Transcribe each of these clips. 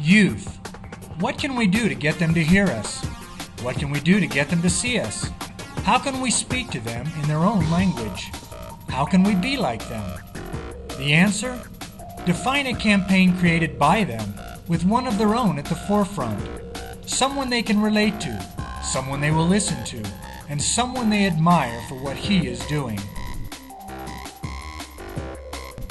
Youth. What can we do to get them to hear us? What can we do to get them to see us? How can we speak to them in their own language? How can we be like them? The answer? Define a campaign created by them, with one of their own at the forefront. Someone they can relate to, someone they will listen to, and someone they admire for what he is doing.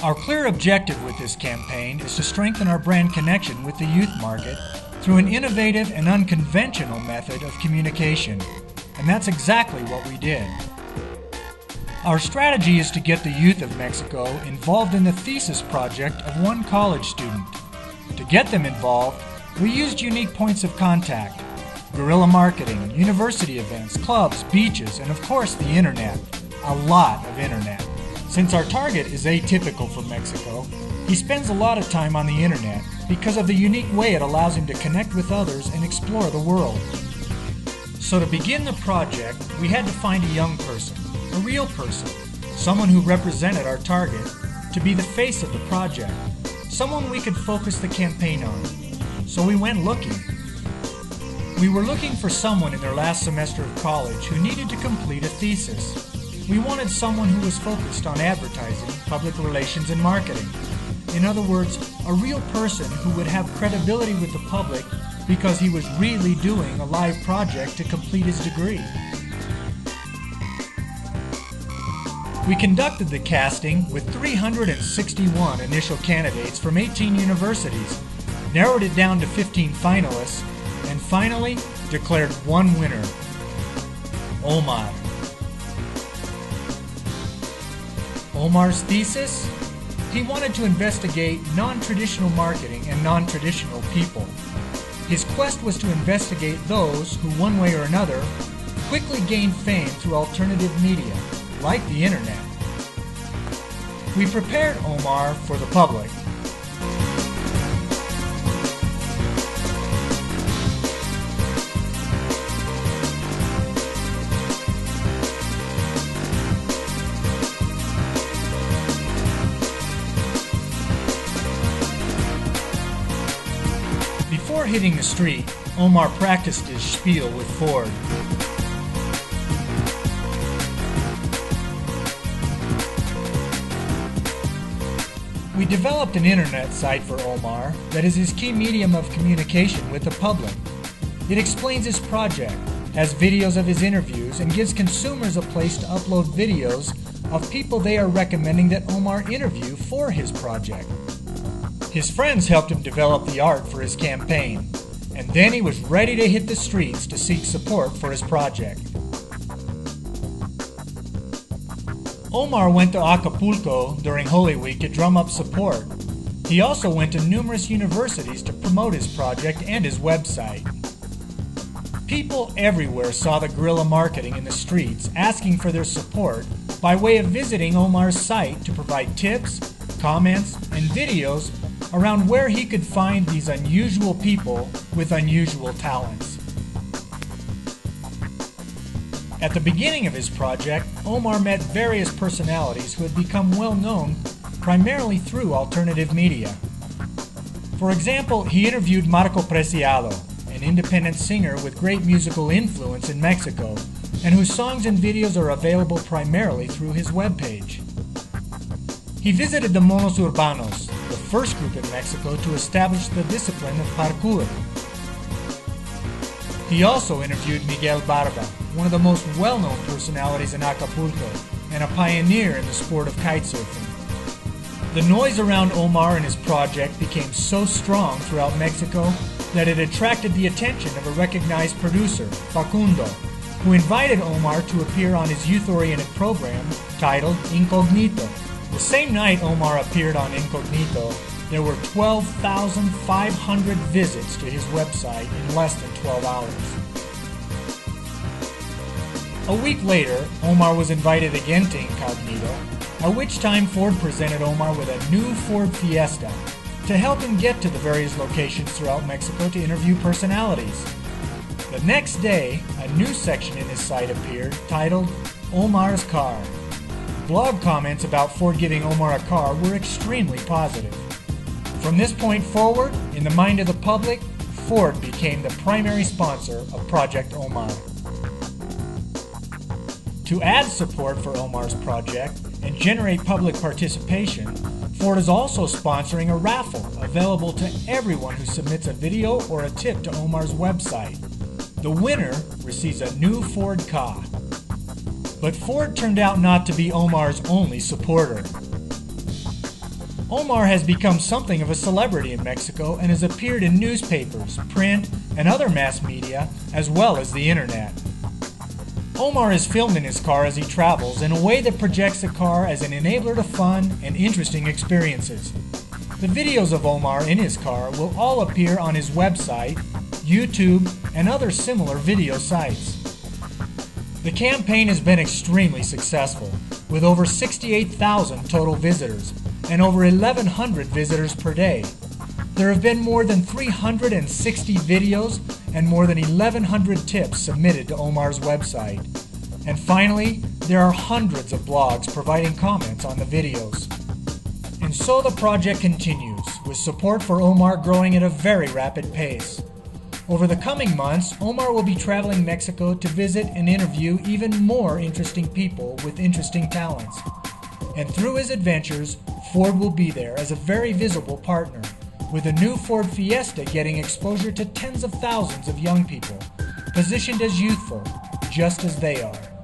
Our clear objective with this campaign is to strengthen our brand connection with the youth market through an innovative and unconventional method of communication. And that's exactly what we did. Our strategy is to get the youth of Mexico involved in the thesis project of one college student. To get them involved, we used unique points of contact: guerrilla marketing, university events, clubs, beaches, and of course the internet. A lot of internet. Since our target is atypical for Mexico, he spends a lot of time on the internet because of the unique way it allows him to connect with others and explore the world. So to begin the project, we had to find a young person, a real person, someone who represented our target, to be the face of the project, someone we could focus the campaign on. So we went looking. We were looking for someone in their last semester of college who needed to complete a thesis. We wanted someone who was focused on advertising, public relations, and marketing. In other words, a real person who would have credibility with the public because he was really doing a live project to complete his degree. We conducted the casting with 361 initial candidates from 18 universities, narrowed it down to 15 finalists, and finally declared one winner: Omar. Omar's thesis? He wanted to investigate non-traditional marketing and non-traditional people. His quest was to investigate those who, one way or another, quickly gained fame through alternative media, like the internet. We prepared Omar for the public. Before hitting the street, Omar practiced his spiel with Ford. We developed an internet site for Omar that is his key medium of communication with the public. It explains his project, has videos of his interviews, and gives consumers a place to upload videos of people they are recommending that Omar interview for his project. His friends helped him develop the art for his campaign, and then he was ready to hit the streets to seek support for his project. Omar went to Acapulco during Holy Week to drum up support. He also went to numerous universities to promote his project and his website. People everywhere saw the guerrilla marketing in the streets, asking for their support by way of visiting Omar's site to provide tips, comments, and videos around where he could find these unusual people with unusual talents. At the beginning of his project, Omar met various personalities who had become well known primarily through alternative media. For example, he interviewed Marco Preciado, an independent singer with great musical influence in Mexico, and whose songs and videos are available primarily through his webpage. He visited the Monos Urbanos, the first group in Mexico to establish the discipline of parkour. He also interviewed Miguel Barba, one of the most well-known personalities in Acapulco, and a pioneer in the sport of kitesurfing. The noise around Omar and his project became so strong throughout Mexico that it attracted the attention of a recognized producer, Facundo, who invited Omar to appear on his youth-oriented program titled Incognito. The same night Omar appeared on Incognito, there were 12,500 visits to his website in less than 12 hours. A week later, Omar was invited again to Incognito, at which time Ford presented Omar with a new Ford Fiesta to help him get to the various locations throughout Mexico to interview personalities. The next day, a new section in his site appeared titled Omar's Car. Blog comments about Ford giving Omar a car were extremely positive. From this point forward, in the mind of the public, Ford became the primary sponsor of Project Omar. To add support for Omar's project and generate public participation, Ford is also sponsoring a raffle available to everyone who submits a video or a tip to Omar's website. The winner receives a new Ford car. But Ford turned out not to be Omar's only supporter. Omar has become something of a celebrity in Mexico and has appeared in newspapers, print, and other mass media, as well as the internet. Omar is filmed in his car as he travels in a way that projects the car as an enabler to fun and interesting experiences. The videos of Omar in his car will all appear on his website, YouTube, and other similar video sites. The campaign has been extremely successful, with over 68,000 total visitors and over 1,100 visitors per day. There have been more than 360 videos and more than 1,100 tips submitted to Omar's website. And finally, there are hundreds of blogs providing comments on the videos. And so the project continues, with support for Omar growing at a very rapid pace. Over the coming months, Omar will be traveling Mexico to visit and interview even more interesting people with interesting talents. And through his adventures, Ford will be there as a very visible partner, with a new Ford Fiesta getting exposure to tens of thousands of young people, positioned as youthful, just as they are.